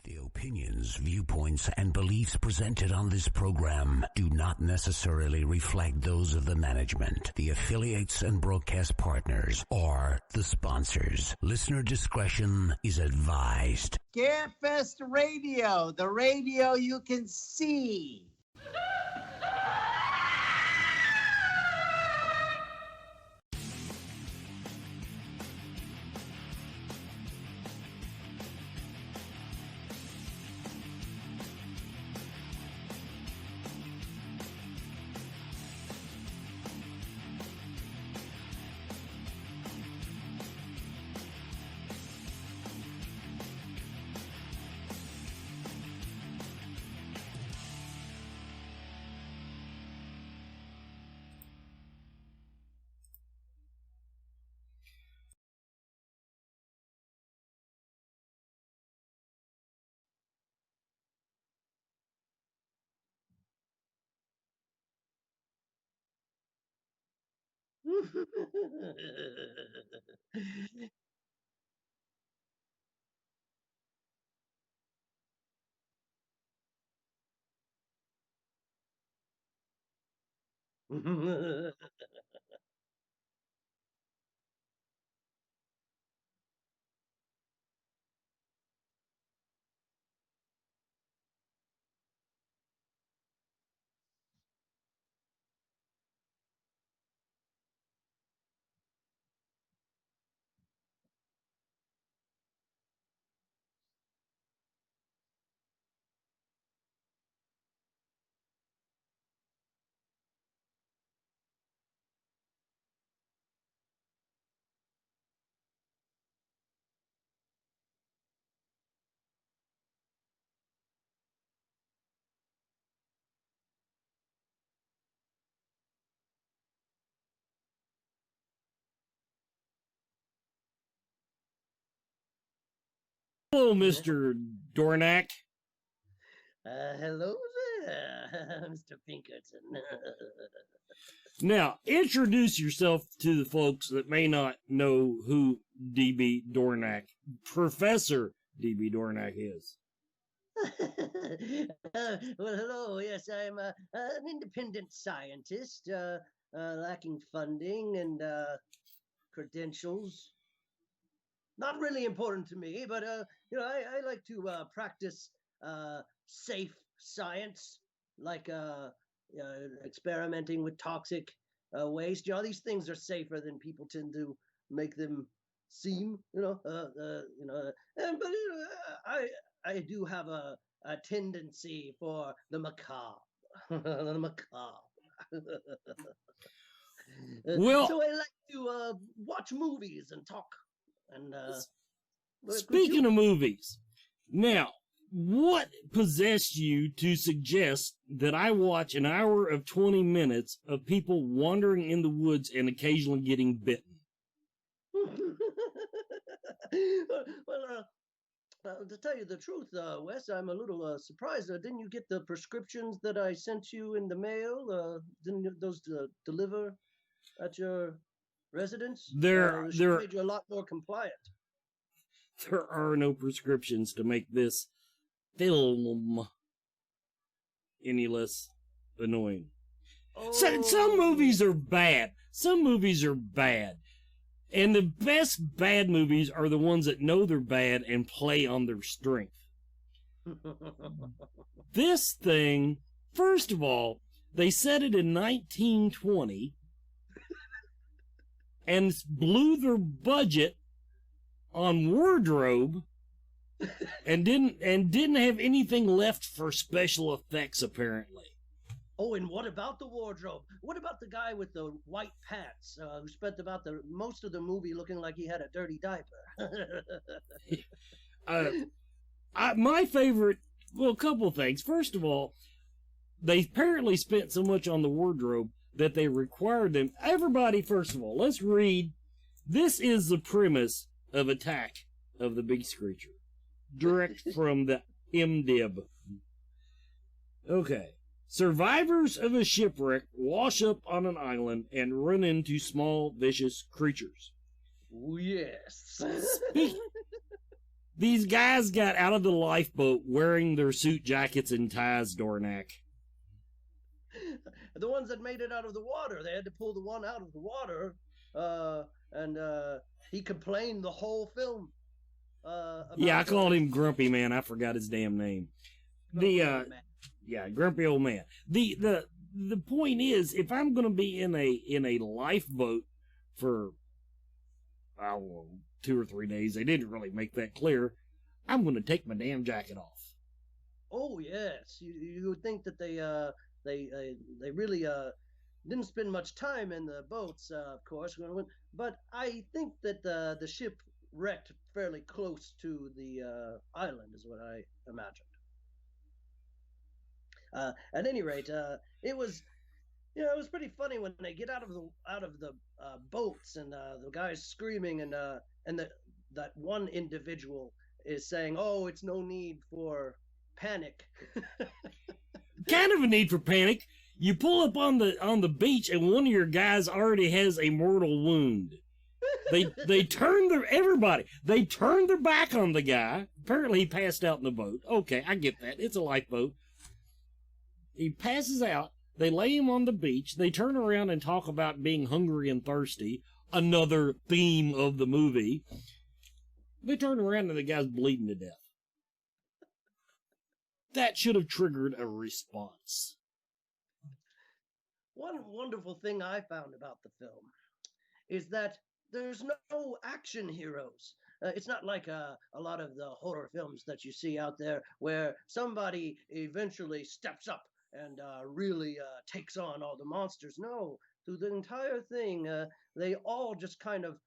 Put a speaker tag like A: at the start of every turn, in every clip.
A: The opinions, viewpoints, and beliefs presented on this program do not necessarily reflect those of the management, the affiliates and broadcast partners, or the sponsors. Listener discretion is advised.
B: Scarefest Radio, the radio you can see.
C: Hello, Mr. Dornake.
D: Hello there, Mr. Pinkerton.
C: Now, introduce yourself to the folks that may not know who D.B. Dornake, Professor D.B. Dornake is.
D: Well, hello. Yes, I'm an independent scientist, lacking funding and credentials. Not really important to me, but I like to practice safe science, like experimenting with toxic waste. These things are safer than people tend to make them seem. But I do have a tendency for the macabre. The macabre.
C: Well,
D: so I like to watch movies and talk. And
C: speaking of movies, now, what possessed you to suggest that I watch an hour of 20 minutes of people wandering in the woods and occasionally getting bitten?
D: Well, to tell you the truth, Wes, I'm a little surprised. Didn't you get the prescriptions that I sent you in the mail? Didn't those deliver at your residence?
C: There
D: made you a lot more compliant.
C: There are no prescriptions to make this film any less annoying.
D: Oh.
C: Some movies are bad. Some movies are bad. And the best bad movies are the ones that know they're bad and play on their strength. This thing, first of all, they said it in 1920 and blew their budget on wardrobe and didn't have anything left for special effects, apparently.
D: Oh, and what about the wardrobe? What about the guy with the white pants who spent about most of the movie looking like he had a dirty diaper?
C: My favorite, well, a couple things. First of all, they apparently spent so much on the wardrobe that they required them. Everybody, first of all, let's read. This is the premise of Attack of the Beast Creature. Direct from the MDib. Okay. Survivors of a shipwreck wash up on an island and run into small, vicious creatures.
D: Oh, yes.
C: These guys got out of the lifeboat wearing their suit jackets and ties, Dornake.
D: The ones that made it out of the water, they had to pull the one out of the water, and he complained the whole film.
C: Yeah, I called him Grumpy Man. I forgot his damn name. Yeah, Grumpy Old Man. The point is, if I'm going to be in a lifeboat for, I don't know, 2 or 3 days, they didn't really make that clear, I'm going to take my damn jacket off.
D: Oh yes, you would think that they really didn't spend much time in the boats, of course, but I think that the ship wrecked fairly close to the island, is what I imagined. At any rate, it was pretty funny when they get out of the boats and the guys screaming and that one individual is saying, "Oh, it's no need for panic."
C: Kind of a need for panic. You pull up on the beach and one of your guys already has a mortal wound. They turned their back on the guy. Apparently he passed out in the boat. Okay, I get that. It's a lifeboat. He passes out. They lay him on the beach. They turn around and talk about being hungry and thirsty. Another theme of the movie. They turn around and the guy's bleeding to death. That should have triggered a response.
D: One wonderful thing I found about the film is that there's no action heroes. It's not like a lot of the horror films that you see out there where somebody eventually steps up and really takes on all the monsters. No, through the entire thing, they all just kind of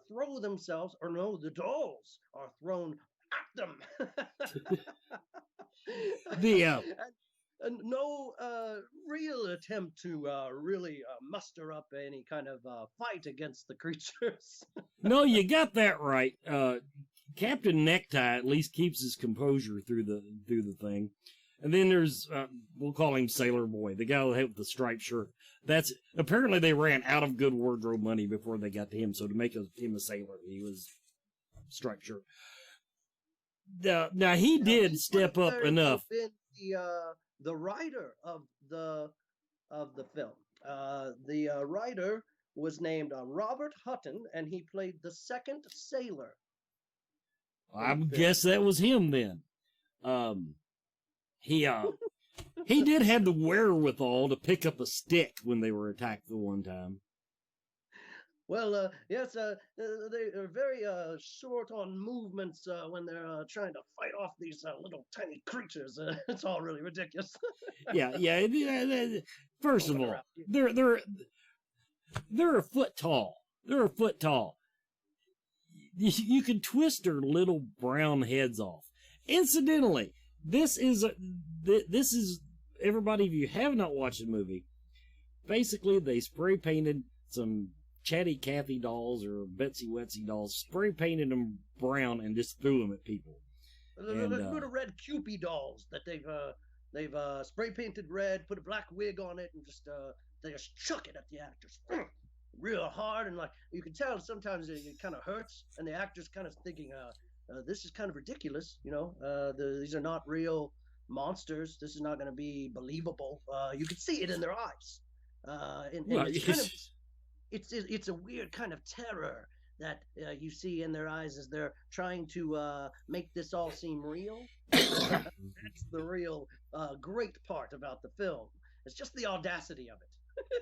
D: throw themselves, or no, the dolls are thrown at them. And no real attempt to really muster up any kind of fight against the creatures.
C: No, you got that right. Captain Necktie at least keeps his composure through the thing. And then there's, we'll call him Sailor Boy, the guy with the striped shirt. Apparently they ran out of good wardrobe money before they got to him, so to make him a sailor, he was striped shirt. Now he did step up enough.
D: Been the writer of the film. The writer was named Robert Hutton, and he played the second sailor.
C: I guess that was him then. He did have the wherewithal to pick up a stick when they were attacked the one time.
D: Well, yes, they are very short on movements when they're trying to fight off these little tiny creatures. It's all really ridiculous.
C: yeah. First of all, they're a foot tall. They're a foot tall. You can twist their little brown heads off. Incidentally, this is everybody. If you have not watched the movie, basically they spray painted some Chatty Cathy dolls or Betsy Wetsy dolls, spray painted them brown and just threw them at people.
D: The little red Cupid dolls that they've spray painted red, put a black wig on it, and they just chuck it at the actors real hard, and like you can tell sometimes it kind of hurts, and the actors kind of thinking, this is kind of ridiculous, these are not real monsters. This is not going to be believable. You can see it in their eyes, it's a weird kind of terror that you see in their eyes as they're trying to make this all seem real. That's the real great part about the film. It's just the audacity of it.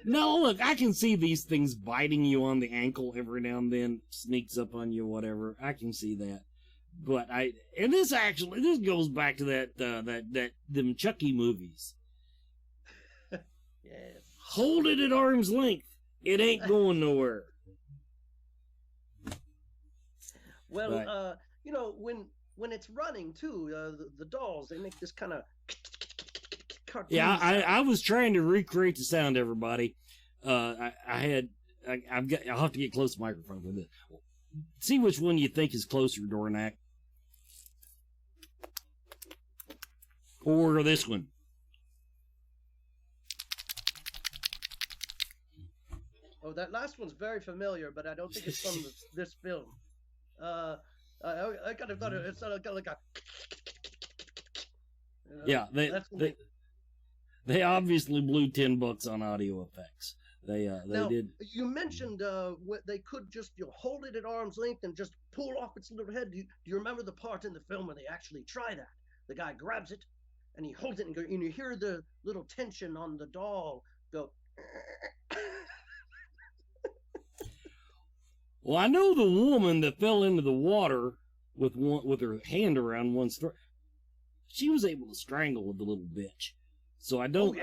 C: No, look, I can see these things biting you on the ankle every now and then, sneaks up on you, whatever. I can see that. But this goes back to them Chucky movies.
D: Yes.
C: Hold it at arm's length. It ain't going nowhere.
D: Well, when it's running too, the dolls, they make this kind of cartoon
C: Yeah,
D: sound.
C: I was trying to recreate the sound, everybody. I'll have to get close to the microphone with it. See which one you think is closer, Dornake. Or this one.
D: Oh, that last one's very familiar, but I don't think it's from this film. I I kind of thought it sounded kind of like a.
C: Yeah, they obviously blew $10 on audio effects. They
D: now,
C: did.
D: You mentioned they could just hold it at arm's length and just pull off its little head. Do you remember the part in the film where they actually try that? The guy grabs it and he holds it, and you hear the little tension on the doll go.
C: Well, I know the woman that fell into the water with her hand around one's throat. She was able to strangle the little bitch. So I don't,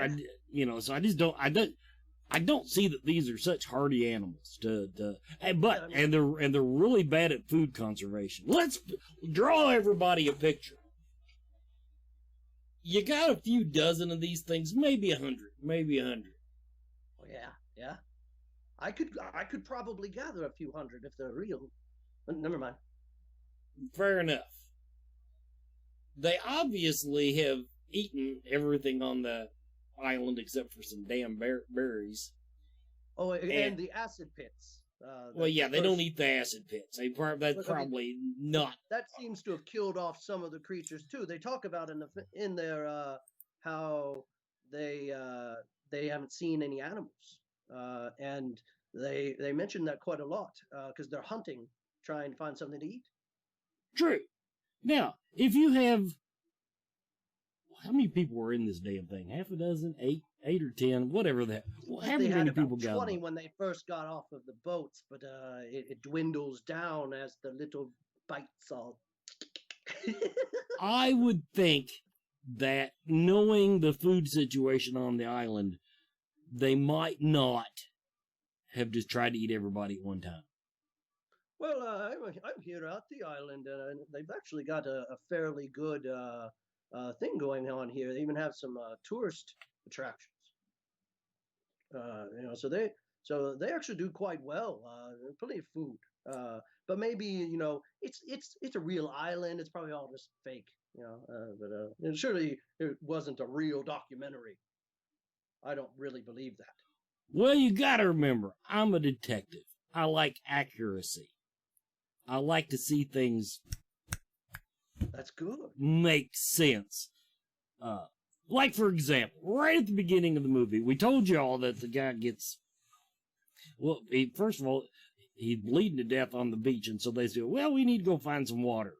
C: so I just don't, I don't see that these are such hardy animals and they're really bad at food conservation. Let's draw everybody a picture. You got a few dozen of these things, maybe 100.
D: Oh yeah. I could probably gather a few hundred if they're real. But never mind.
C: Fair enough. They obviously have eaten everything on the island except for some damn berries.
D: Oh, and the acid pits.
C: They don't eat the acid pits. That's probably not.
D: That seems to have killed off some of the creatures too. They talk about in there how they haven't seen any animals, and they mention that quite a lot because they're hunting, trying to find something to eat.
C: True. Now, if you have, how many people were in this damn thing? Half a dozen, eight or 10, whatever that. However many people got.
D: 20 when they first got off of the boats, but it dwindles down as the little bites all.
C: I would think that knowing the food situation on the island, they might not have just tried to eat everybody at one time.
D: Well, I'm here at the island, and they've actually got a fairly good thing going on here. They even have some tourist attractions. So they actually do quite well. Plenty of food. But maybe it's a real island. It's probably all just fake. But surely it wasn't a real documentary. I don't really believe that.
C: Well, you got to remember, I'm a detective. I like accuracy. I like to see things.
D: That's good.
C: Make sense. Like, for example, right at the beginning of the movie, we told you all that the guy gets. Well, first of all, he's bleeding to death on the beach, and so they say, well, we need to go find some water.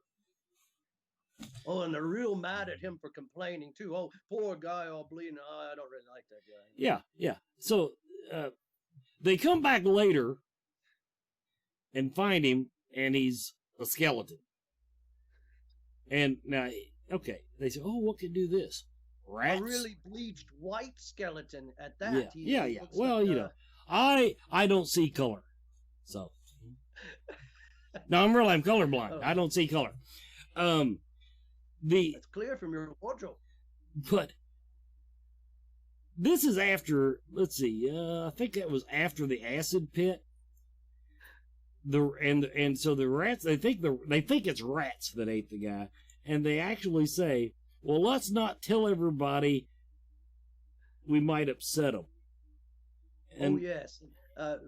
D: Oh, and they're real mad at him for complaining, too. Oh, poor guy all bleeding. Oh, I don't really like that guy.
C: Yeah. So they come back later and find him, and he's a skeleton. And now, okay, they say, oh, what could do this? Rats?
D: A really bleached white skeleton at that.
C: Yeah. Well, like, I don't see color. So. No, I'm colorblind. I don't see color.
D: It's clear from your wardrobe.
C: But this is after, let's see, I think that was after the acid pit. So the rats, they think it's rats that ate the guy, and they actually say, well, let's not tell everybody, we might upset them.
D: Oh yes.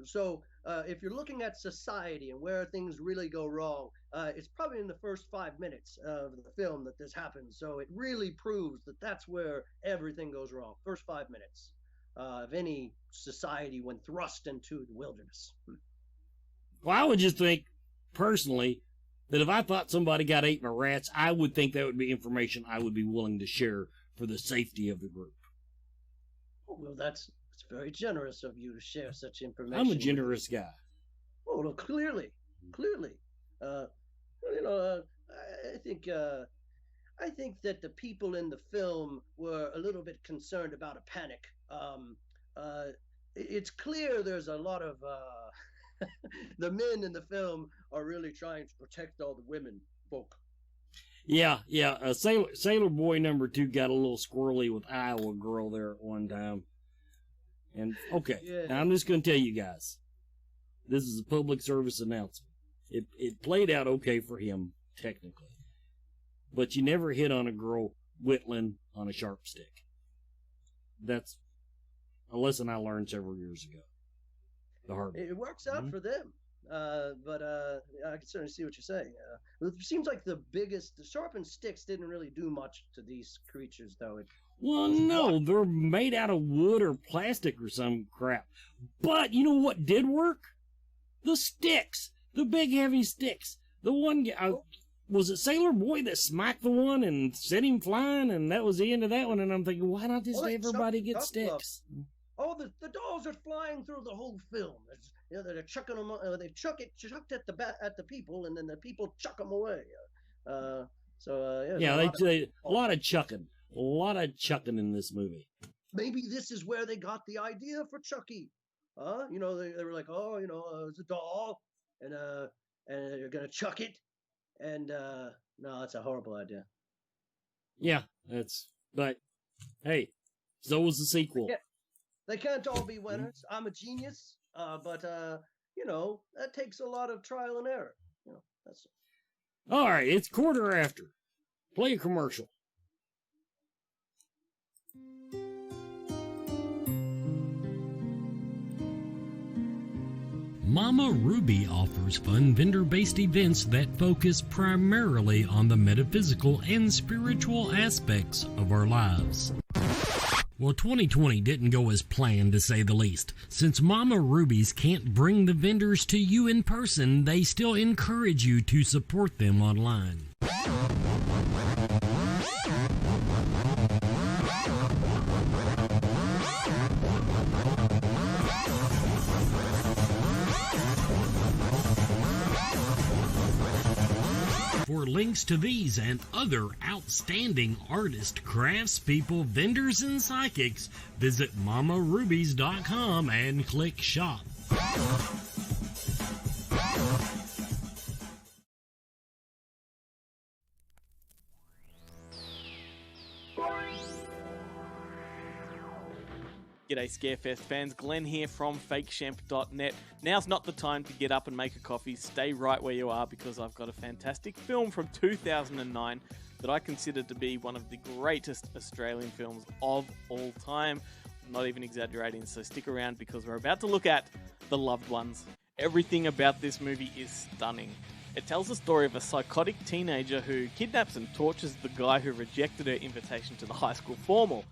D: So if you're looking at society and where things really go wrong, it's probably in the first 5 minutes of the film that this happens. So it really proves that that's where everything goes wrong. First 5 minutes of any society when thrust into the wilderness.
C: Well, I would just think, personally, that if I thought somebody got ate by rats, I would think that would be information I would be willing to share for the safety of the group.
D: Well, it's very generous of you to share such information.
C: I'm a generous guy.
D: Oh, well, clearly. I think that the people in the film were a little bit concerned about a panic. It's clear there's a lot of the men in the film are really trying to protect all the women folk.
C: Yeah. Sailor Boy number 2 got a little squirrely with Iowa Girl there at one time. And okay, now I'm just going to tell you guys, this is a public service announcement. It played out okay for him, technically. But you never hit on a girl whittling on a sharp stick. That's a lesson I learned several years ago. The hard way.
D: It works out for them. but I can certainly see what you're saying. It seems like the sharpened sticks didn't really do much to these creatures, though.
C: Well, no, they're made out of wood or plastic or some crap. But you know what did work? The sticks. The big heavy sticks. The one, was it Sailor Boy that smacked the one and set him flying, and that was the end of that one? And I'm thinking, why not just everybody get sticks?
D: Oh, the dolls are flying through the whole film. They're chucking them. They chucked at the people, and then the people chuck them away. A lot of chucking. A lot of chucking in this movie. Maybe this is where they got the idea for Chucky. They were like, it's a doll, and you're gonna chuck it, and no, that's a horrible idea. Yeah, but hey, so was the sequel. Yeah, they can't all be winners. I'm a genius, but that takes a lot of trial and error. That's all right. It's quarter after. Play a commercial.
E: Mama Ruby offers fun vendor-based events that focus primarily on the metaphysical and spiritual aspects of our lives. Well, 2020 didn't go as planned, to say the least. Since Mama Ruby's can't bring the vendors to you in person, they still encourage you to support them online. For links to these and other outstanding artists, craftspeople, vendors, and psychics, visit mamarubies.com and click shop.
F: G'day Scarefest fans, Glenn here from FakeShemp.net. Now's not the time to get up and make a coffee. Stay right where you are because I've got a fantastic film from 2009 that I consider to be one of the greatest Australian films of all time. I'm not even exaggerating, so stick around because we're about to look at The Loved Ones. Everything about this movie is stunning. It tells the story of a psychotic teenager who kidnaps and tortures the guy who rejected her invitation to the high school formal.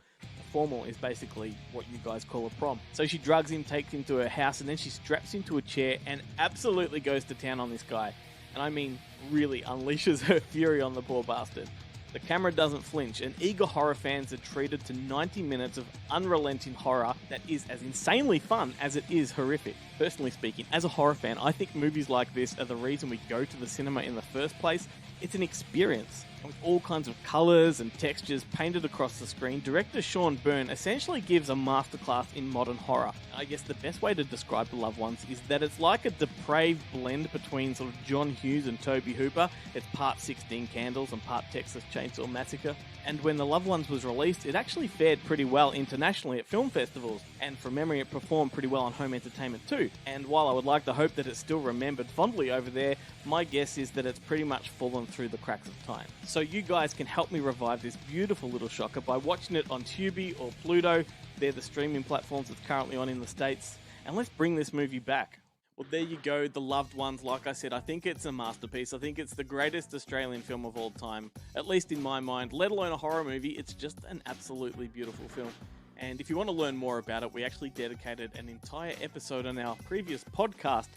F: Formal is basically what you guys call a prom. So she drugs him, takes him to her house, and then she straps him to a chair and absolutely goes to town on this guy. And I mean, really unleashes her fury on the poor bastard. The camera doesn't flinch, and eager horror fans are treated to 90 minutes of unrelenting horror that is as insanely fun as it is horrific. Personally speaking, as a horror fan, I think movies like this are the reason we go to the cinema in the first place. It's an experience. With all kinds of colours and textures painted across the screen, director Sean Byrne essentially gives a masterclass in modern horror. I guess the best way to describe The Loved Ones is that it's like a depraved blend between sort of John Hughes and Tobe Hooper. It's part 16 Candles and part Texas Chainsaw Massacre. And when The Loved Ones was released, it actually fared pretty well internationally at film festivals. And from memory, it performed pretty well on home entertainment too. And while I would like to hope that it's still remembered fondly over there, my guess is that it's pretty much fallen through the cracks of time. So you guys can help me revive this beautiful little shocker by watching it on Tubi or Pluto. They're the streaming platforms it's currently on in the States. And let's bring this movie back. Well, there you go, The Loved Ones. Like I said, I think it's a masterpiece. I think it's the greatest Australian film of all time, at least in my mind, let alone a horror movie. It's just an absolutely beautiful film. And if you want to learn more about it, we actually dedicated an entire episode on our previous podcast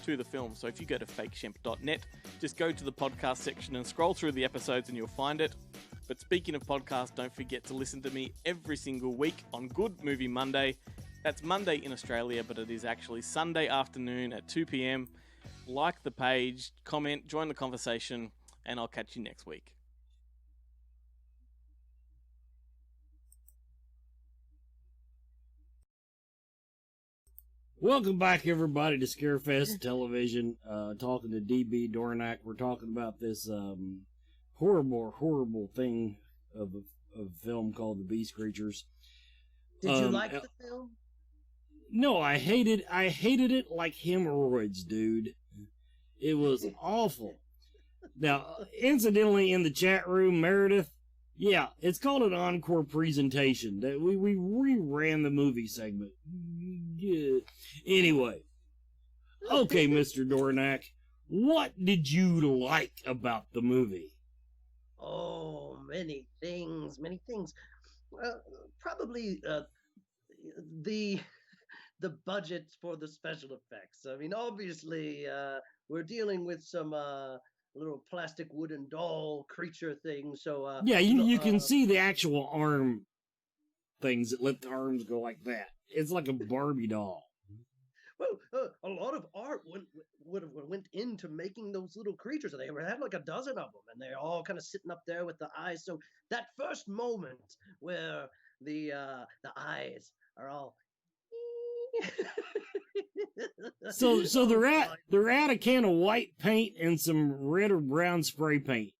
F: to the film. So if you go to FakeShemp.net, just go to the podcast section and scroll through the episodes and you'll find it. But speaking of podcasts, don't forget to listen to me every single week on Good Movie Monday. That's Monday in Australia, but it is actually Sunday afternoon at 2 p.m. Like the page, comment, join the conversation, and I'll catch you next week.
C: Welcome back, everybody, to Scarefest Television. Talking to DB Dornake. We're talking about this horrible thing of a film called The Beast Creatures.
D: Did you like the film?
C: No, I hated it like hemorrhoids, dude. It was awful. Now, incidentally, in the chat room, Meredith, yeah, it's called an encore presentation. That we reran the movie segment. Yeah. Anyway, Okay, Mr. Dornake, what did you like about the movie?
D: Oh, many things, many things. Probably the the budget for the special effects. I mean, obviously, we're dealing with some little plastic wooden doll creature thing. So
C: Yeah, you can see the actual arm things that let the arms go like that. It's like a Barbie doll.
D: well, a lot of art went into making those little creatures. They had like a dozen of them, and they're all kind of sitting up there with the eyes. So that first moment where the eyes are all
C: So they're out a can of white paint and some red or brown spray paint.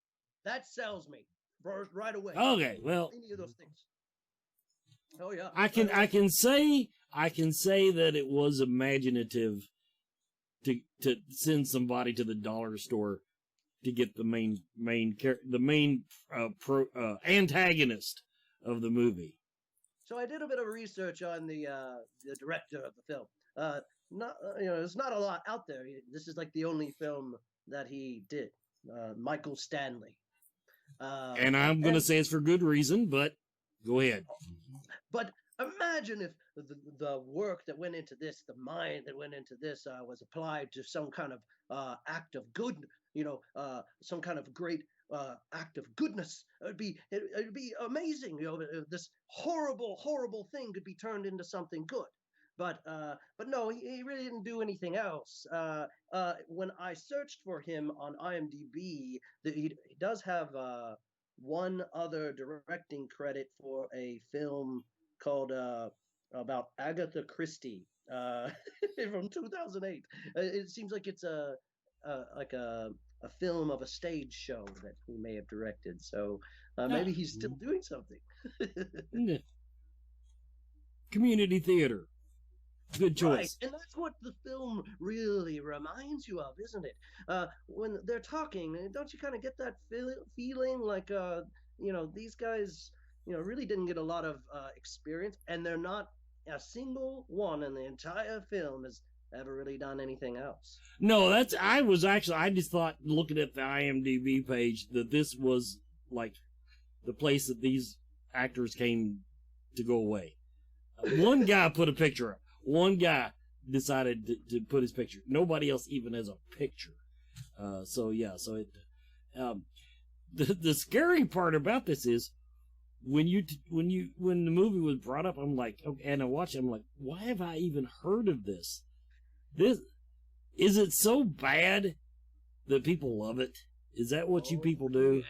D: that sells me right away.
C: Okay, well,
D: Any of those things. Oh yeah.
C: I can say that it was imaginative to send somebody to the dollar store to get the main antagonist of the movie.
D: So I did a bit of research on the director of the film. There's not a lot out there. This is like the only film that he did. Michael Stanley.
C: And I'm going to say it's for good reason, but go ahead.
D: But imagine if the work that went into this, the mind that went into this, was applied to some kind of act of good, some kind of great act of goodness. It'd be amazing. This horrible thing could be turned into something good. But no, he really didn't do anything else. When I searched for him on IMDb, he does have one other directing credit for a film called about Agatha Christie from 2008. It seems like it's a film of a stage show that he may have directed. So maybe he's still doing something.
C: Community theater. Good choice.
D: Right, and that's what the film really reminds you of, isn't it? When they're talking, don't you kind of get that feeling like, these guys, really didn't get a lot of experience, and they're not a single one in the entire film has ever really done anything else.
C: No, I just thought, looking at the IMDb page, that this was like the place that these actors came to go away. One guy put a picture up. One guy decided to put his picture. Nobody else even has a picture. The scary part about this is when the movie was brought up, I'm like, okay, and I watched it, I'm like, why have I even heard of this? Is it so bad that people love it? Is that what you people do?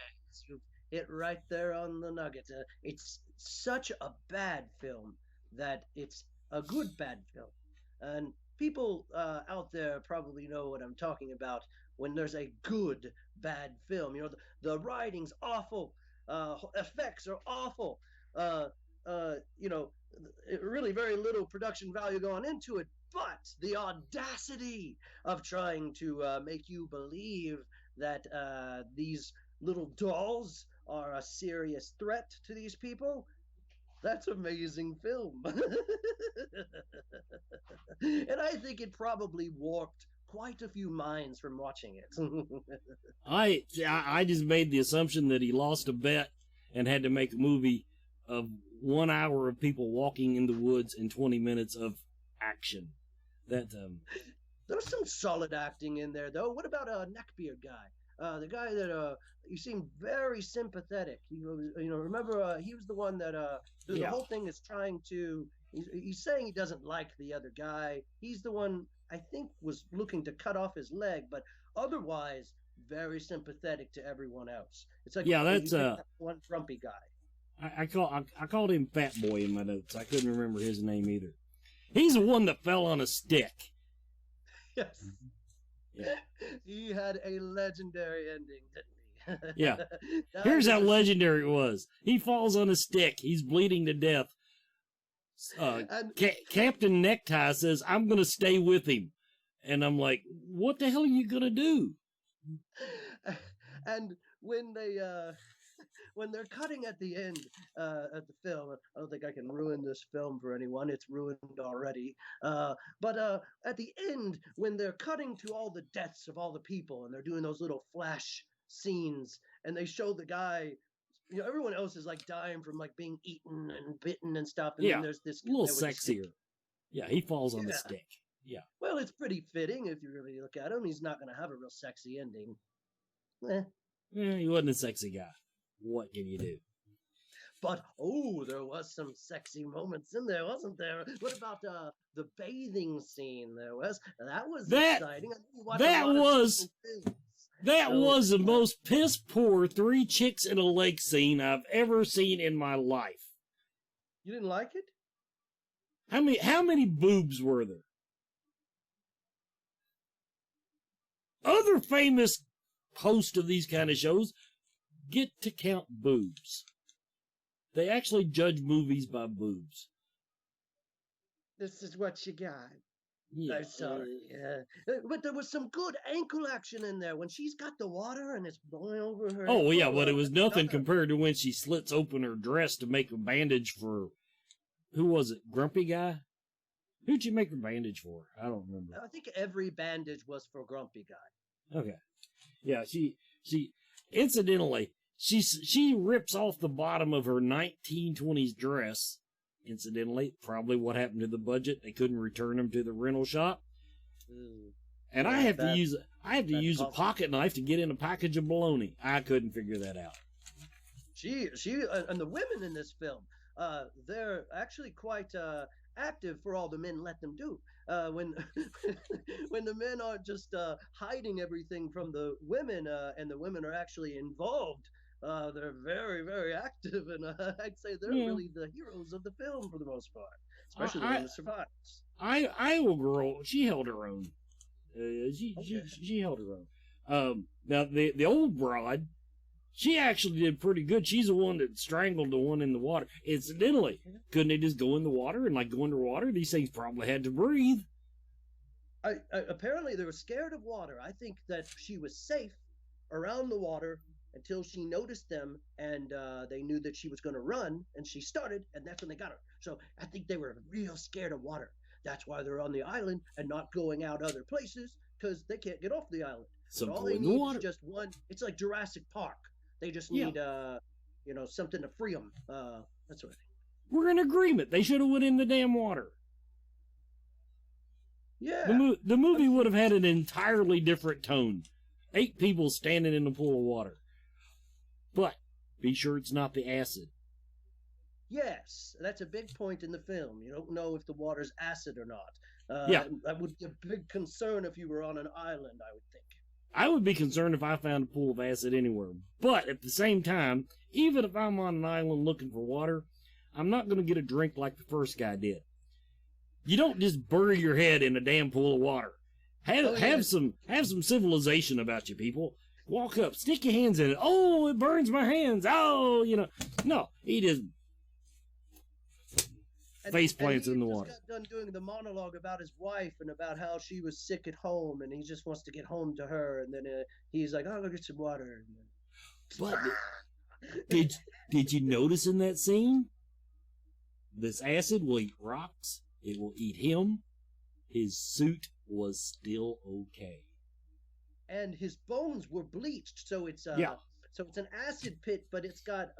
D: Hit right there on the nugget. It's such a bad film that it's a good bad film. And people out there probably know what I'm talking about when there's a good bad film. The writing's awful, effects are awful, really very little production value going into it, but the audacity of trying to make you believe that these little dolls are a serious threat to these people. That's amazing film. And I think it probably warped quite a few minds from watching it.
C: I just made the assumption that he lost a bet and had to make a movie of 1 hour of people walking in the woods and 20 minutes of action.
D: There's some solid acting in there, though. What about a neckbeard guy? The guy that you seem very sympathetic. He was, remember he was the one that the whole thing is trying to. He's saying he doesn't like the other guy. He's the one I think was looking to cut off his leg, but otherwise very sympathetic to everyone else. It's like that's that one grumpy guy.
C: I called him Fat Boy in my notes. I couldn't remember his name either. He's the one that fell on a stick.
D: Yes. Yeah. He had a legendary ending, didn't he?
C: Yeah. Here's how legendary it was. He falls on a stick. He's bleeding to death. Captain Necktie says, "I'm going to stay with him." And I'm like, what the hell are you going to do?
D: And when when they're cutting at the end at the film, I don't think I can ruin this film for anyone. It's ruined already. But at the end, when they're cutting to all the deaths of all the people, and they're doing those little flash scenes, and they show the guy. Everyone else is like dying from like being eaten and bitten and stuff. And then there's this
C: a little sexier. Yeah, he falls on the stick. Yeah.
D: Well, it's pretty fitting if you really look at him. He's not going to have a real sexy ending.
C: He wasn't a sexy guy. What can you do?
D: But, there was some sexy moments in there, wasn't there? What about the bathing scene there, Wes? That was exciting.
C: That was the most piss-poor 3 chicks in a lake scene I've ever seen in my life.
D: You didn't like it?
C: How many boobs were there? Other famous hosts of these kind of shows get to count boobs. They actually judge movies by boobs.
D: This is what you got.
C: Yeah.
D: I'm sorry. But there was some good ankle action in there when she's got the water and it's blowing over her.
C: Oh, yeah, but it was nothing compared to when she slits open her dress to make a bandage for, who was it, Grumpy Guy? Who'd you make a bandage for? I don't remember.
D: I think every bandage was for Grumpy Guy.
C: Okay. Yeah, she incidentally, she rips off the bottom of her 1920s dress. Incidentally, probably what happened to the budget. They couldn't return them to the rental shop. And I have to use a pocket knife to get in a package of bologna. I couldn't figure that out.
D: She and the women in this film, they're actually quite active for all the men let them do. When when the men aren't just hiding everything from the women, and the women are actually involved, they're very, very active, and I'd say they're really the heroes of the film for the most part, especially the one that survives.
C: Iowa girl, she held her own. She held her own. Now the old broad, she actually did pretty good. She's the one that strangled the one in the water. Incidentally, couldn't they just go in the water and like go underwater? These things probably had to breathe.
D: Apparently they were scared of water. I think that she was safe around the water until she noticed them, and they knew that she was going to run, and she started, and that's when they got her. So I think they were real scared of water. That's why they're on the island and not going out other places, because they can't get off the island.
C: So
D: all they need is just one. It's like Jurassic Park. They just need, something to free them. That sort of thing.
C: We're in agreement. They should have went in the damn water.
D: Yeah.
C: The movie would have had an entirely different tone. 8 people standing in a pool of water. But be sure it's not the acid.
D: Yes, that's a big point in the film. You don't know if the water's acid or not. That would be a big concern if you were on an island, I would think.
C: I would be concerned if I found a pool of acid anywhere. But at the same time, even if I'm on an island looking for water, I'm not going to get a drink like the first guy did. You don't just bury your head in a damn pool of water. Have some civilization about you, people. Walk up, stick your hands in it. Oh, it burns my hands. Oh, No, he just face plants in the water.
D: He just got done doing the monologue about his wife and about how she was sick at home, and he just wants to get home to her. And then he's like, "I'll go get some water."
C: But did you notice in that scene? This acid will eat rocks. It will eat him. His suit was still okay.
D: And his bones were bleached, so it's so it's an acid pit, but it's got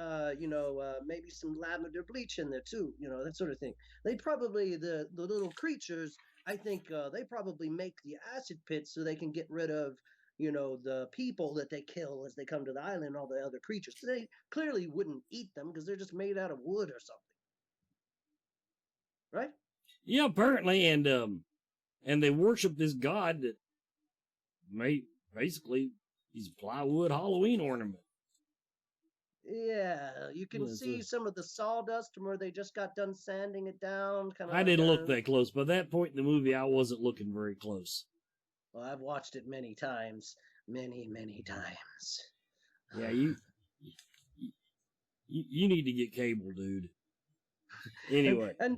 D: maybe some lavender bleach in there too, that sort of thing. They probably the little creatures, I think they probably make the acid pit so they can get rid of the people that they kill as they come to the island, all the other creatures. They clearly wouldn't eat them because they're just made out of wood or something, right?
C: Yeah, apparently, and they worship this god that basically he's a plywood Halloween ornament.
D: Yeah, you can see some of the sawdust from where they just got done sanding it down.
C: I didn't look that close. By that point in the movie, I wasn't looking very close.
D: Well, I've watched it many times. Many, many times.
C: Yeah, you need to get cable, dude. Anyway.
D: And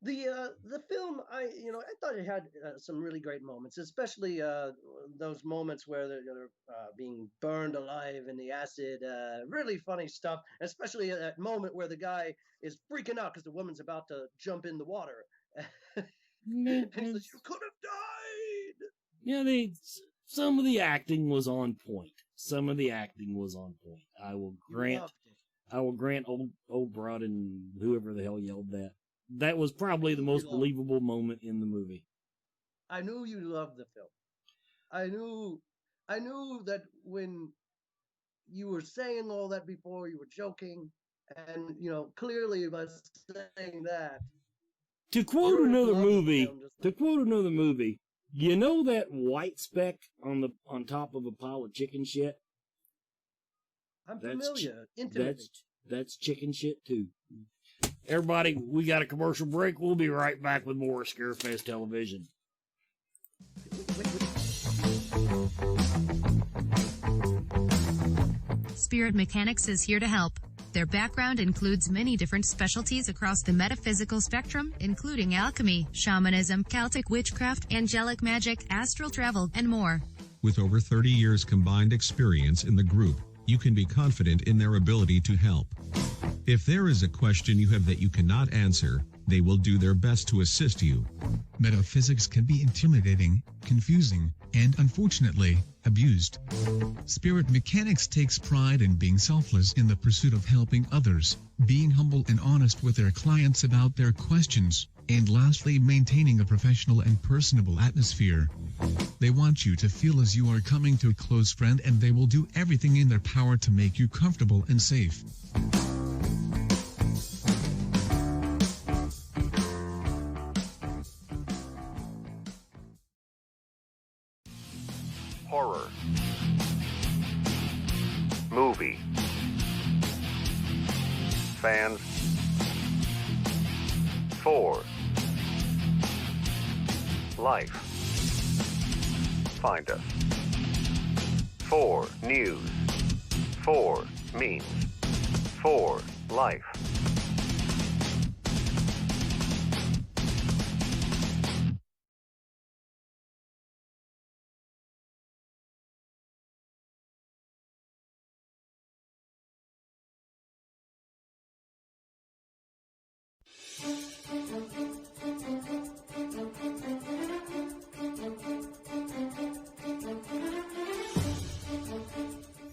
D: The film, I thought it had some really great moments, especially those moments where they're being burned alive in the acid. Really funny stuff, especially that moment where the guy is freaking out because the woman's about to jump in the water. And he's like, "You could have died."
C: Yeah, some of the acting was on point. I will grant.
D: Loved it.
C: I will grant old Broad and whoever the hell yelled that. That was probably the most believable moment in the movie.
D: I knew you loved the film. I knew that when you were saying all that before, you were joking, and clearly by saying that.
C: To quote another movie, you know that white speck on top of a pile of chicken shit?
D: I'm familiar, intimately.
C: That's chicken shit too. Everybody, we got a commercial break. We'll be right back with more Scarefest Television.
G: Spirit Mechanics is here to help. Their background includes many different specialties across the metaphysical spectrum, including alchemy, shamanism, Celtic witchcraft, angelic magic, astral travel, and more.
H: With over 30 years combined experience in the group, you can be confident in their ability to help. If there is a question you have that you cannot answer, they will do their best to assist you.
I: Metaphysics can be intimidating, confusing, and unfortunately, abused. Spirit Mechanics takes pride in being selfless in the pursuit of helping others, being humble and honest with their clients about their questions, and lastly, maintaining a professional and personable atmosphere. They want you to feel as you are coming to a close friend, and they will do everything in their power to make you comfortable and safe.
J: Horror. Movie. Fans. For. Life. Find us. For news. For memes. For life.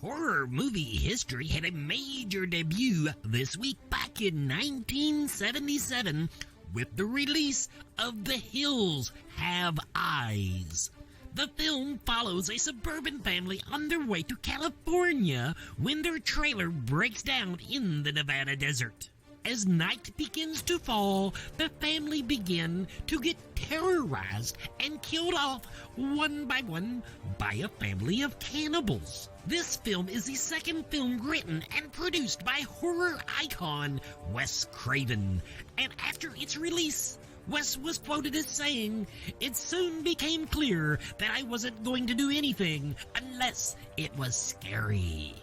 E: Horror movie history had a major debut this week back in 1977 with the release of The Hills Have Eyes. The film follows a suburban family on their way to California when their trailer breaks down in the Nevada desert. As night begins to fall, the family begin to get terrorized and killed off one by one by a family of cannibals. This film is the second film written and produced by horror icon Wes Craven, and after its release, Wes was quoted as saying, "It soon became clear that I wasn't going to do anything unless it was scary."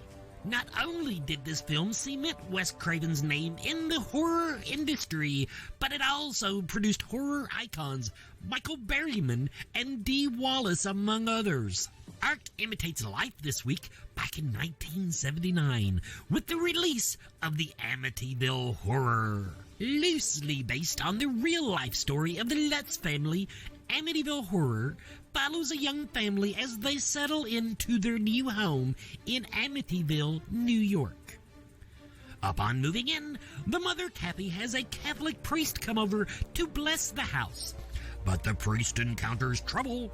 E: Not only did this film cement Wes Craven's name in the horror industry, but it also produced horror icons Michael Berryman and Dee Wallace, among others. Art imitates life this week back in 1979 with the release of the Amityville Horror. Loosely based on the real-life story of the Lutz family, Amityville Horror follows a young family as they settle into their new home in Amityville, New York. Upon moving in, the mother, Kathy, has a Catholic priest come over to bless the house. But the priest encounters trouble,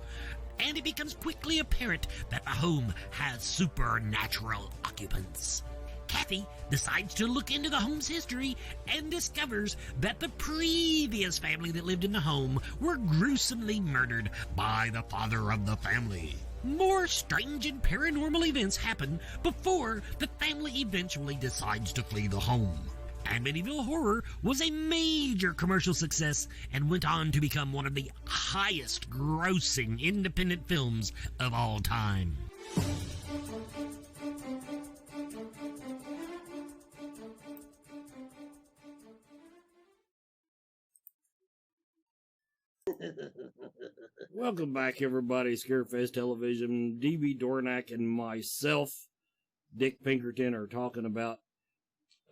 E: and it becomes quickly apparent that the home has supernatural occupants. Kathy decides to look into the home's history and discovers that the previous family that lived in the home were gruesomely murdered by the father of the family. More strange and paranormal events happen before the family eventually decides to flee the home. Amityville Horror was a major commercial success and went on to become one of the highest grossing independent films of all time.
C: Welcome back, everybody. Scarefest Television. DB Dornake and myself, Dick Pinkerton, are talking about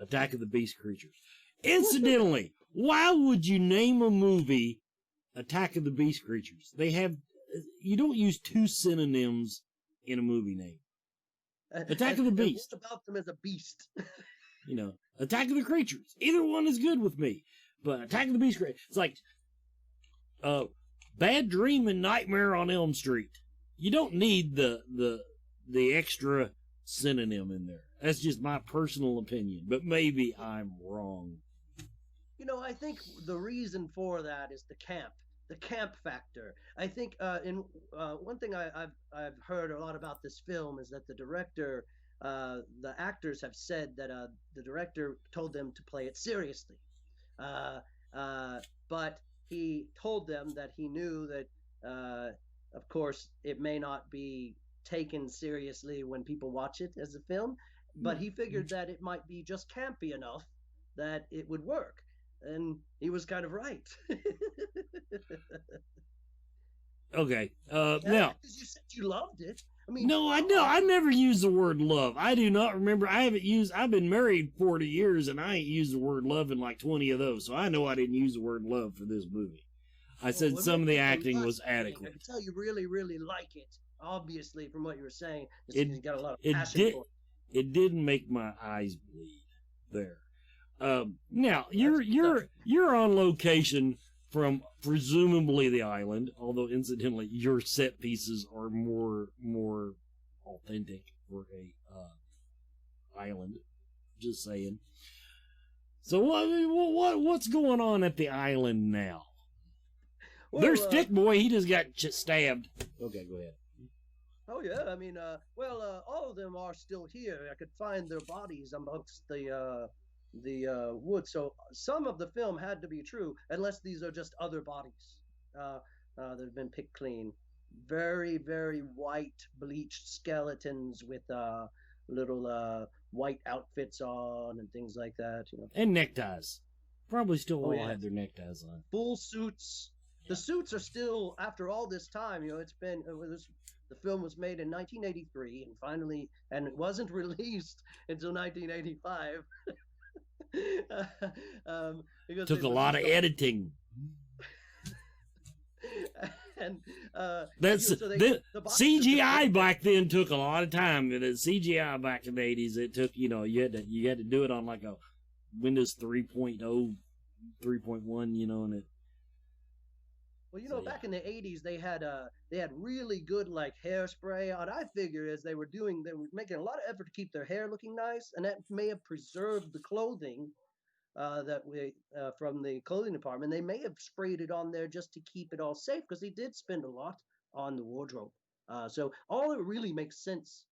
C: Attack of the Beast creatures. Incidentally, why would you name a movie Attack of the Beast creatures? You don't use two synonyms in a movie name. Attack of the Beast.
D: What about them as a beast?
C: Attack of the Creatures. Either one is good with me. But Attack of the Beast creatures. It's like Bad Dream and Nightmare on Elm Street. You don't need the extra synonym in there. That's just my personal opinion. But maybe I'm wrong.
D: I think the reason for that is the camp factor. I think one thing I've heard a lot about this film is that the director, the actors have said that the director told them to play it seriously, but he told them that he knew that, of course, it may not be taken seriously when people watch it as a film, but he figured that it might be just campy enough that it would work. And he was kind of right.
C: Okay.
D: Yeah,
C: Now,
D: because you said you loved it. I mean,
C: no, I never used the word love. I do not remember. I've been married 40 years and I ain't used the word love in like 20 of those. So I know I didn't use the word love for this movie. I said some of the acting was adequate.
D: I can tell you really, really like it. Obviously, from what you were saying, you got a lot of passion for it.
C: It didn't make my eyes bleed there. Now you're on location from presumably the island, although incidentally your set pieces are more authentic for a island. Just saying. So what's going on at the island now?
D: Well,
C: There's Stick Boy. He just got stabbed. Okay, go ahead.
D: Oh yeah, I mean, all of them are still here. I could find their bodies amongst the wood. So some of the film had to be true, unless these are just other bodies that have been picked clean. Very, very white bleached skeletons with little white outfits on and things like that.
C: And neckties. Probably still all had their neckties on.
D: Full suits. Yeah. The suits are still, after all this time, the film was made in 1983 and it wasn't released until 1985.
C: Took a lot of editing.
D: And
C: the CGI back then took a lot of time. The CGI back in the 80s, it took, you had to do it on like a Windows 3.0, 3.1, and it.
D: Well, back in the 80s, they had really good like hairspray. What I figure is they were making a lot of effort to keep their hair looking nice, and that may have preserved the clothing from the clothing department. They may have sprayed it on there just to keep it all safe, because they did spend a lot on the wardrobe. So all it really makes sense,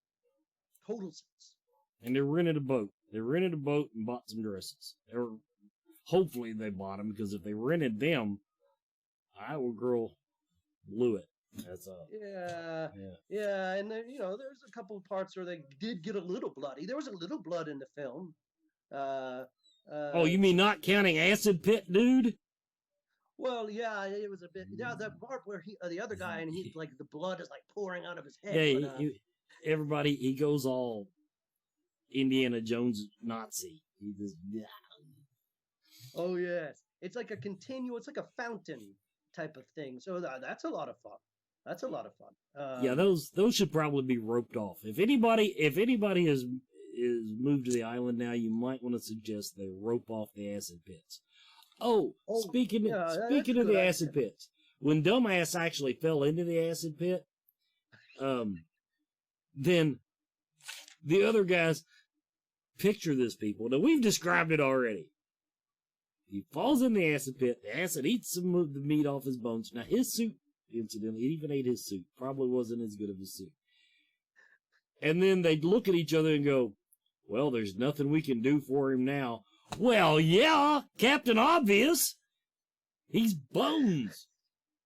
D: total sense.
C: And they rented a boat. They rented a boat and bought some dresses. Or hopefully they bought them, because if they rented them, Iowa Girl blew it. That's all.
D: Yeah, and then, there's a couple of parts where they did get a little bloody. There was a little blood in the film.
C: Oh, you mean not counting Acid Pit, dude?
D: Well, yeah, it was a bit. Yeah, the part where the other guy, and he's like, the blood is like pouring out of his head.
C: Yeah, everybody, he goes all Indiana Jones Nazi. He just. Yeah.
D: Oh yes, it's like it's like a fountain type of thing. So that's a lot of fun. That's a lot of fun.
C: Yeah, those should probably be roped off. If anybody is moved to the island now, you might want to suggest they rope off the acid pits. Speaking of the acid pits, when Dumbass actually fell into the acid pit, then the other guys picture this people. Now we've described it already. He falls in the acid pit. The acid eats some of the meat off his bones. Now his suit, incidentally, it even ate his suit. Probably wasn't as good of a suit. And then they'd look at each other and go, well, there's nothing we can do for him now. Well, yeah, Captain Obvious. He's bones.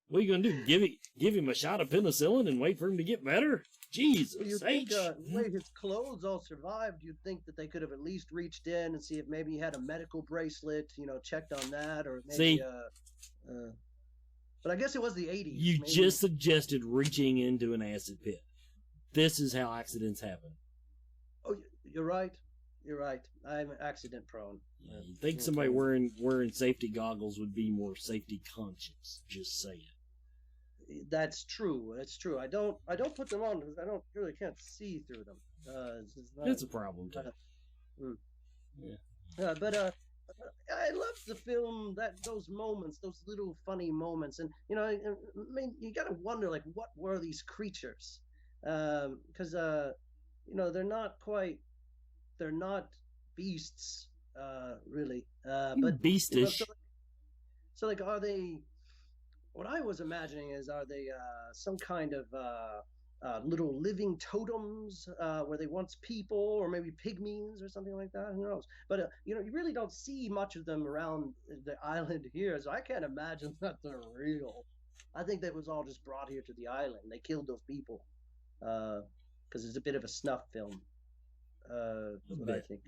C: What are you going to do? Give him a shot of penicillin and wait for him to get better? Jesus H.
D: The way his clothes all survived, you'd think that they could have at least reached in and see if maybe he had a medical bracelet, checked on that, or maybe But I guess it was the 80s.
C: You
D: maybe.
C: just suggested reaching into an acid pit. This is how accidents happen.
D: Oh, you're right. You're right. I'm accident prone.
C: Yeah, you'd think somebody wearing safety goggles would be more safety conscious. Just saying.
D: That's true. That's true. I don't put them on because I don't really can't see through them.
C: That's a problem too.
D: Yeah. But I love the film. Those moments, those little funny moments, and I mean, you gotta wonder like, what were these creatures? Because they're not beasts, really. But
C: beastish.
D: So like, are they? What I was imagining is, are they some kind of little living totems? Were they once people, or maybe pygmies or something like that? Who knows? But you really don't see much of them around the island here, so I can't imagine that they're real. I think that was all just brought here to the island. They killed those people because it's a bit of a snuff film. That's what I think.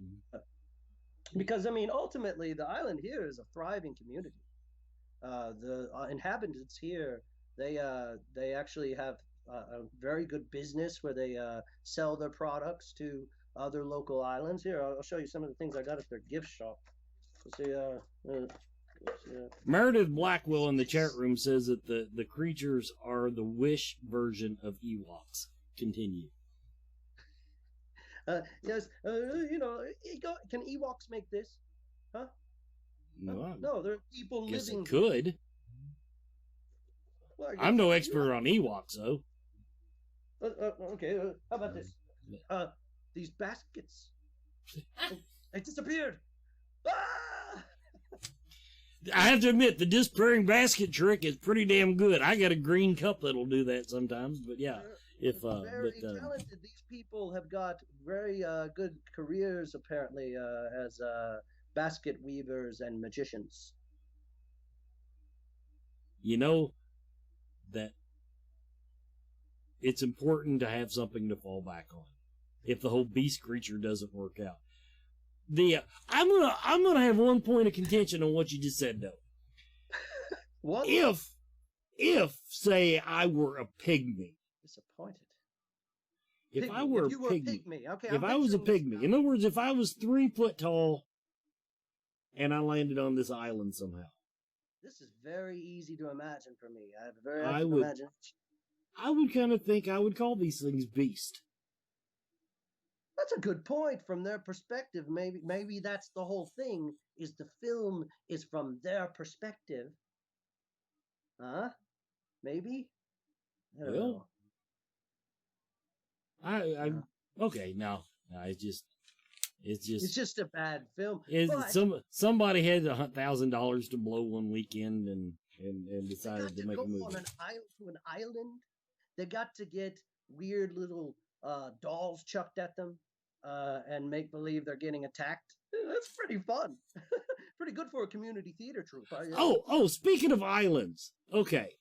D: Because I mean, ultimately, the island here is a thriving community. The inhabitants here, they actually have a very good business where they sell their products to other local islands. Here, I'll show you some of the things I got at their gift shop.
C: Meredith Blackwell in the chat room says that the creatures are the Wish version of Ewoks. Continue.
D: Yes, can Ewoks make this? Huh? No, there are people
C: guess
D: living.
C: It could.
D: Well,
C: I'm no expert on Ewoks, though.
D: Okay, how about this? These baskets. They disappeared. Ah!
C: I have to admit, the disappearing basket trick is pretty damn good. I got a green cup that'll do that sometimes, but yeah.
D: Very talented. These people have got very good careers, apparently, as basket weavers and magicians.
C: You know that it's important to have something to fall back on if the whole beast creature doesn't work out. I'm gonna have one point of contention on what you just said, though.
D: What?
C: If say I were a pygmy.
D: Disappointed.
C: If I were a pygmy.
D: Okay,
C: if I was a pygmy. In other words, if I was 3 foot tall and I landed on this island somehow.
D: This is very easy to imagine for me. I have a very active imagination.
C: I would kind of think I would call these things beast.
D: That's a good point from their perspective. Maybe that's the whole thing, is the film is from their perspective. Huh? Maybe? I don't know.
C: Okay, no, it's just
D: a bad film.
C: Somebody had $1,000 to blow one weekend and decided to make a movie.
D: To an island. They got to get weird little dolls chucked at them and make believe they're getting attacked. That's pretty fun. Pretty good for a community theater troupe.
C: Speaking of islands, okay,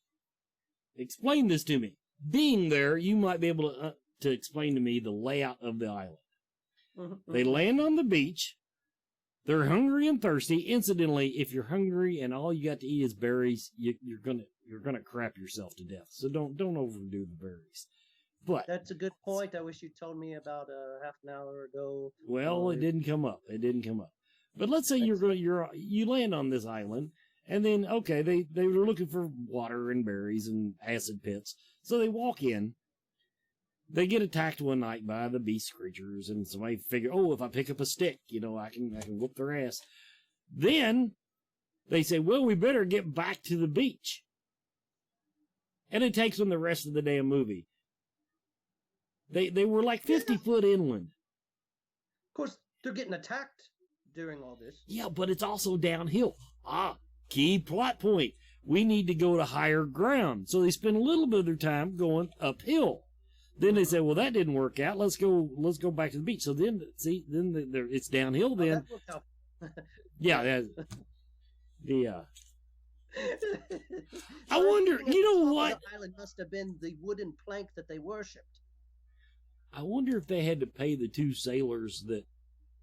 C: explain this to me. Being there, you might be able to explain to me the layout of the island. Mm-hmm. They land on the beach. They're hungry and thirsty. Incidentally, if you're hungry and all you got to eat is berries, you're gonna crap yourself to death. So don't overdo the berries. But
D: that's a good point. I wish you told me about half an hour ago.
C: Well, it didn't come up. But let's say you land on this island, and then okay, they were looking for water and berries and acid pits, so they walk in. They get attacked one night by the beast creatures, and somebody figure, if I pick up a stick, I can whoop their ass. Then they say, well, we better get back to the beach. And it takes them the rest of the damn movie. They were like 50 foot inland.
D: Of course, they're getting attacked during all this.
C: Yeah, but it's also downhill. Key plot point. We need to go to higher ground. So they spend a little bit of their time going uphill. Then they say, well, that didn't work out. Let's go back to the beach. So then, it's downhill then. Yeah. I wonder, you know what?
D: The island must have been the wooden plank that they worshipped.
C: I wonder if they had to pay the 2 sailors that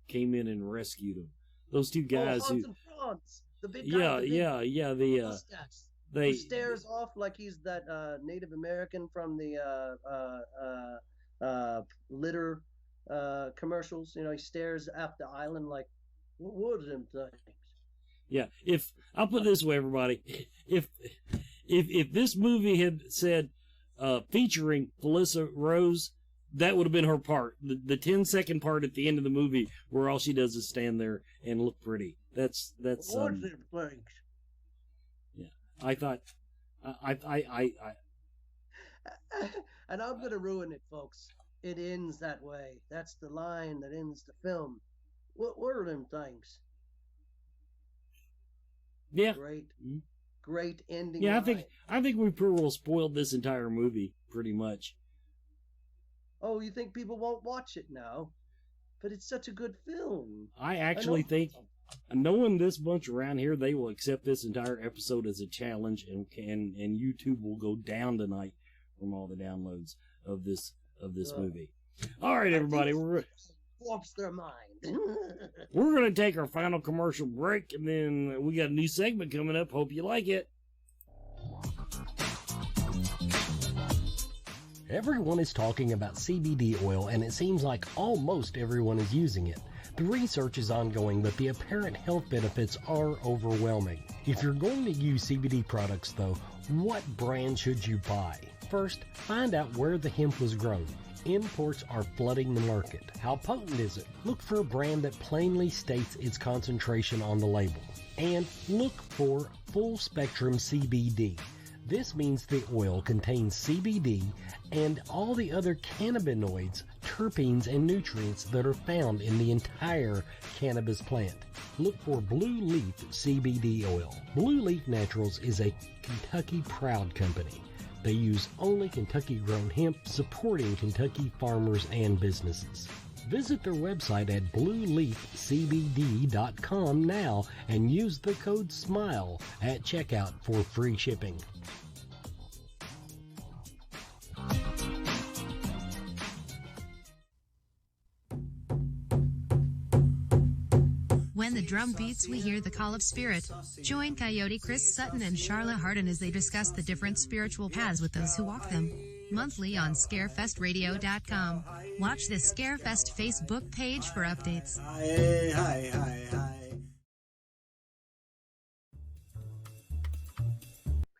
C: came in and rescued them. Those 2 guys
D: Hans and Franz, the big guy.
C: They
D: Who stares off like he's that Native American from the litter commercials. You know, he stares at the island like, what were them things?
C: Yeah, if I'll put it this way, everybody, if this movie had said featuring Felissa Rose, that would have been her part. The 10-second part at the end of the movie where all she does is stand there and look pretty. That's
D: What were them things?
C: yeah. I thought I
D: And I'm gonna ruin it, folks. It ends that way. That's the line that ends the film. What were them things?
C: yeah.
D: Great ending.
C: Yeah,
D: line.
C: I think we pretty well spoiled this entire movie, pretty much.
D: Oh, you think people won't watch it now? But it's such a good film.
C: I actually think, knowing this bunch around here, they will accept this entire episode as a challenge, and YouTube will go down tonight from all the downloads of this movie. All right, everybody,
D: warps their mind.
C: we're going to take our final commercial break, and then we got a new segment coming up. Hope you like it.
E: Everyone is talking about CBD oil, and it seems like almost everyone is using it. The research is ongoing, but the apparent health benefits are overwhelming. If you're going to use CBD products, though, what brand should you buy? First, find out where the hemp was grown. Imports are flooding the market. How potent is it? Look for a brand that plainly states its concentration on the label. And look for full spectrum CBD. This means the oil contains CBD and all the other cannabinoids, terpenes, and nutrients that are found in the entire cannabis plant. Look for Blue Leaf CBD oil. Blue Leaf Naturals is a Kentucky proud company. They use only Kentucky-grown hemp, supporting Kentucky farmers and businesses. Visit their website at blueleafcbd.com now and use the code SMILE at checkout for free shipping.
G: When the drum beats, we hear the call of spirit. Join Coyote, Chris Sutton, and Charlotte Hardin as they discuss the different spiritual paths with those who walk them. Monthly on ScarefestRadio.com. Watch the Scarefest Facebook page for updates.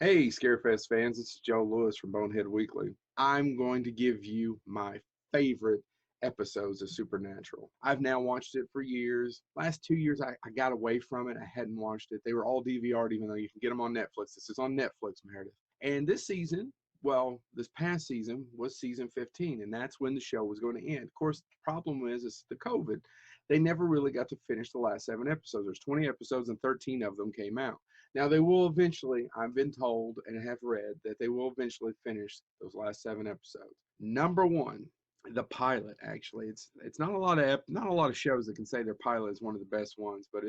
K: Hey, Scarefest fans, this is Joe Lewis from Bonehead Weekly. I'm going to give you my favorite episodes of Supernatural. I've now watched it for years. Last 2 years, I got away from it. I hadn't watched it. They were all DVR'd, even though you can get them on Netflix. This is on Netflix, Meredith. And this season, well, this past season was season 15, and that's when the show was going to end. Of course, the problem is the COVID. They never really got to finish the last 7 episodes. There's 20 episodes, and 13 of them came out. Now, they will eventually, I've been told and have read, that they will eventually finish those last 7 episodes. Number one, the pilot. Actually, it's not a lot of shows that can say their pilot is one of the best ones, but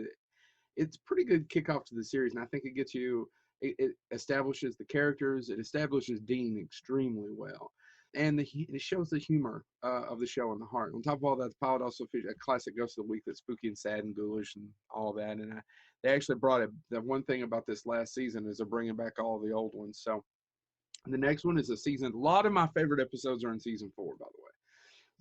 K: it's pretty good kickoff to the series, and I think it gets you. It establishes the characters. It establishes Dean extremely well, and it shows the humor of the show and the heart. On top of all that, the pilot also features a classic Ghost of the Week that's spooky and sad and ghoulish and all that. And they actually brought it. The one thing about this last season is they're bringing back all the old ones. So the next one is a season. A lot of my favorite episodes are in season 4, by the way.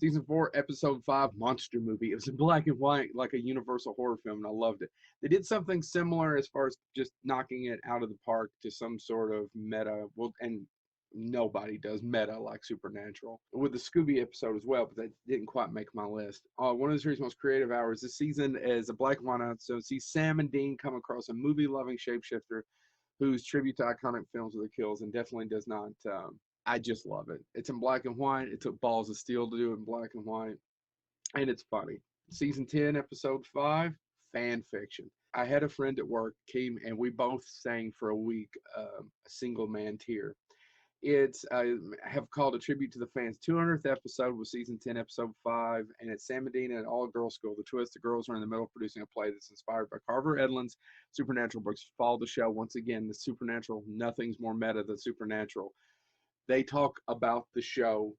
K: Season 4, episode 5, Monster Movie. It was in black and white, like a Universal horror film, and I loved it. They did something similar as far as just knocking it out of the park to some sort of meta. Well, and nobody does meta like Supernatural. With the Scooby episode as well, but that didn't quite make my list. One of the series' most creative hours this season is a black and white episode. See Sam and Dean come across a movie-loving shapeshifter whose tribute to iconic films with the kills, and definitely does not. I just love it. It's in black and white. It took balls of steel to do it in black and white, and it's funny. Season 10, episode 5, fan fiction. I had a friend at work came, and we both sang for a week a single man tear. It's I have called a tribute to the fans. 200th episode was season 10, episode 5, and it's Sam and Dean at an all-girls school. The twist: the girls are in the middle of producing a play that's inspired by Carver Edlund's Supernatural books. Follow the show once again. The Supernatural. Nothing's more meta than Supernatural. They talk about the show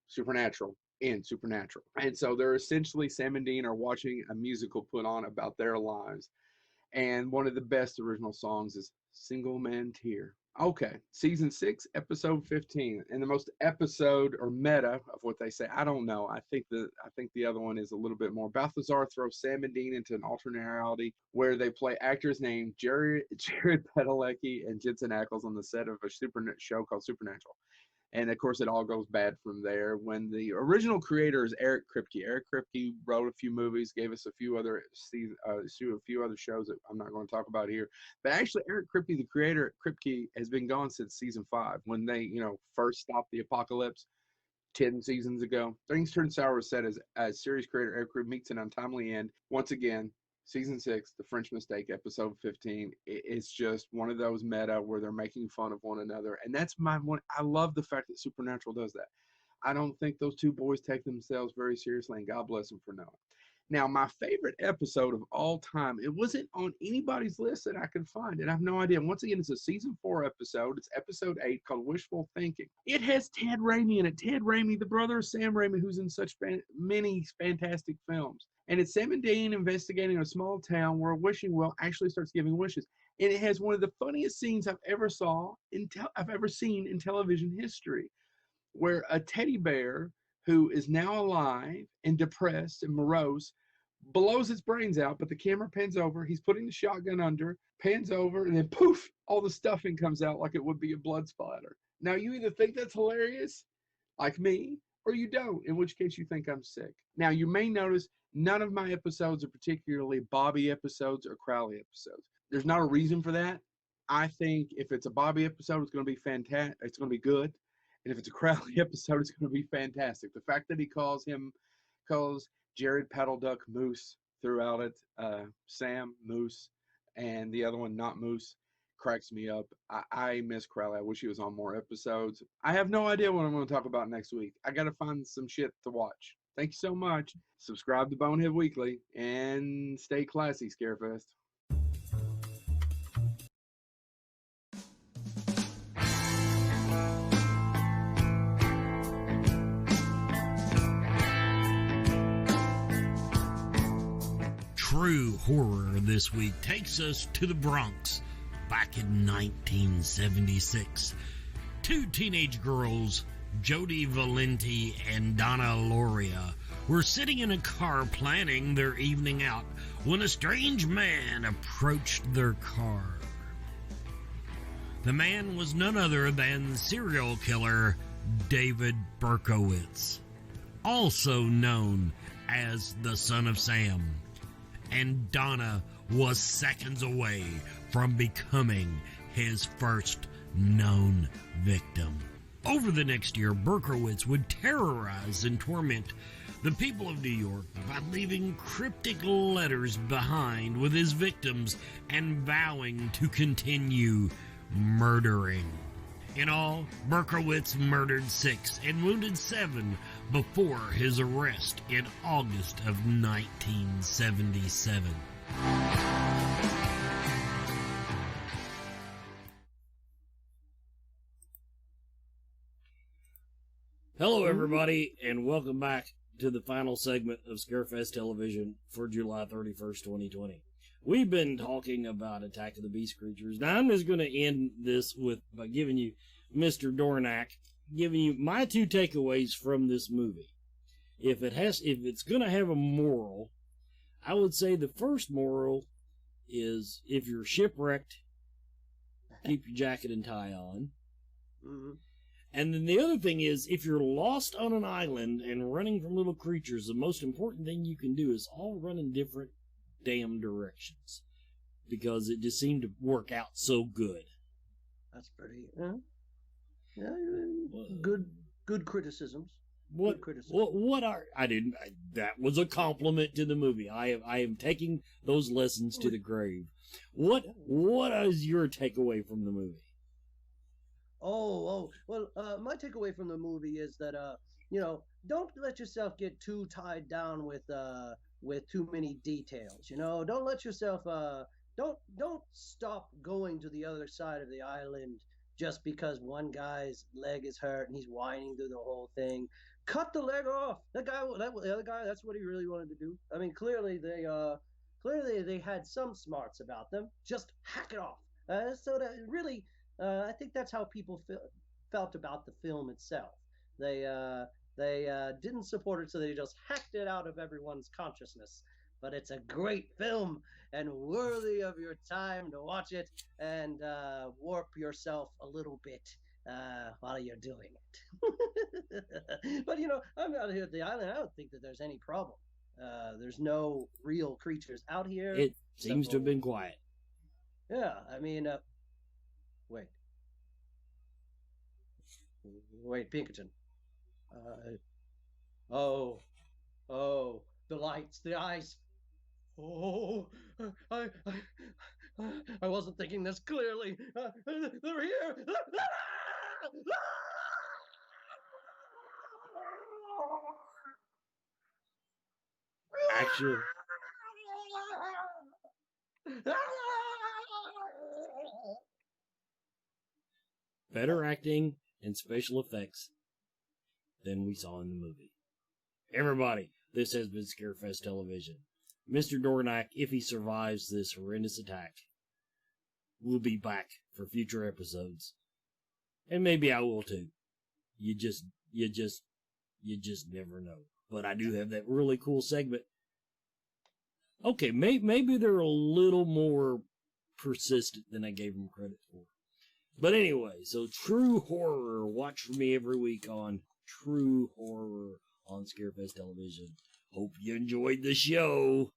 K: Supernatural in Supernatural. And so they're essentially, Sam and Dean are watching a musical put on about their lives. And one of the best original songs is Single Man Tear. Okay, season 6, episode 15, and the most episode or meta of what they say. I don't know. I think the other one is a little bit more. Balthazar throws Sam and Dean into an alternate reality where they play actors named Jared Padalecki and Jensen Ackles on the set of a show called Supernatural. And of course, it all goes bad from there. When the original creator is Eric Kripke. Eric Kripke wrote a few movies, gave us a few other shows that I'm not going to talk about here. But actually, Eric Kripke, the creator, Kripke, has been gone since season 5 when they, first stopped the apocalypse 10 seasons ago. Things Turn Sour was said as series creator Eric Kripke meets an untimely end. Once again, season 6, The French Mistake, episode 15. It's just one of those meta where they're making fun of one another. And that's my one. I love the fact that Supernatural does that. I don't think those two boys take themselves very seriously, and God bless them for knowing. Now, my favorite episode of all time, it wasn't on anybody's list that I could find, and I have no idea. Once again, it's a season 4 episode. It's episode 8 called Wishful Thinking. It has Ted Raimi in it. Ted Raimi, the brother of Sam Raimi, who's in such many fantastic films. And it's Sam and Dean investigating a small town where a wishing well actually starts giving wishes. And it has one of the funniest scenes I've ever seen in television history, where a teddy bear who is now alive and depressed and morose blows its brains out, but the camera pans over. He's putting the shotgun under, pans over, and then poof, all the stuffing comes out like it would be a blood splatter. Now, you either think that's hilarious, like me, or you don't, in which case you think I'm sick. Now, you may notice none of my episodes are particularly Bobby episodes or Crowley episodes. There's not a reason for that. I think if it's a Bobby episode, it's going to be fantastic. It's going to be good. And if it's a Crowley episode, it's going to be fantastic. The fact that he calls Jared Paddle Duck Moose throughout it, Sam Moose, and the other one not Moose, cracks me up. I miss Crowley. I wish he was on more episodes. I have no idea what I'm going to talk about next week. I got to find some shit to watch. Thank you so much. Subscribe to Bonehead Weekly and stay classy, Scarefest.
E: True horror this week takes us to the Bronx back in 1976. Two teenage girls, Jody Valenti and Donna Loria, were sitting in a car planning their evening out when a strange man approached their car. The man was none other than serial killer David Berkowitz, also known as the Son of Sam. And Donna was seconds away from becoming his first known victim. Over the next year, Berkowitz would terrorize and torment the people of New York by leaving cryptic letters behind with his victims and vowing to continue murdering. In all, Berkowitz murdered 6 and wounded 7 before his arrest in August of 1977.
C: Hello, everybody, and welcome back to the final segment of Scarefest Television for July 31st, 2020. We've been talking about Attack of the Beast creatures. Now, I'm just going to end this by giving you, Mr. Dornake, giving you my 2 takeaways from this movie. If it's going to have a moral, I would say the first moral is if you're shipwrecked, keep your jacket and tie on.
D: Mm-hmm.
C: And then the other thing is, if you're lost on an island and running from little creatures, the most important thing you can do is all run in different damn directions, because it just seemed to work out so good.
D: That's pretty, good criticisms.
C: That was a compliment to the movie. I am taking those lessons to the grave. What is your takeaway from the movie?
D: Well, my takeaway from the movie is that, don't let yourself get too tied down with too many details. Don't let yourself, don't stop going to the other side of the island just because one guy's leg is hurt and he's whining through the whole thing. Cut the leg off. The other guy, that's what he really wanted to do. I mean, clearly they had some smarts about them. Just hack it off. So that really, I think that's how people felt about the film itself. They didn't support it, so they just hacked it out of everyone's consciousness. But it's a great film and worthy of your time to watch it and warp yourself a little bit while you're doing it. But I'm out here at the island. I don't think that there's any problem. There's no real creatures out here.
C: It seems to have been quiet.
D: Yeah, I mean, wait, Pinkerton. Oh, the lights, the eyes. Oh, I wasn't thinking this clearly. They're here.
C: Actually, better acting and special effects than we saw in the movie. Everybody, this has been Scarefest Television. Mr. Dornake, if he survives this horrendous attack, will be back for future episodes. And maybe I will too. You just never know. But I do have that really cool segment. Okay, maybe they're a little more persistent than I gave them credit for. But anyway, so True Horror. Watch for me every week on True Horror on Scarefest Television. Hope you enjoyed the show.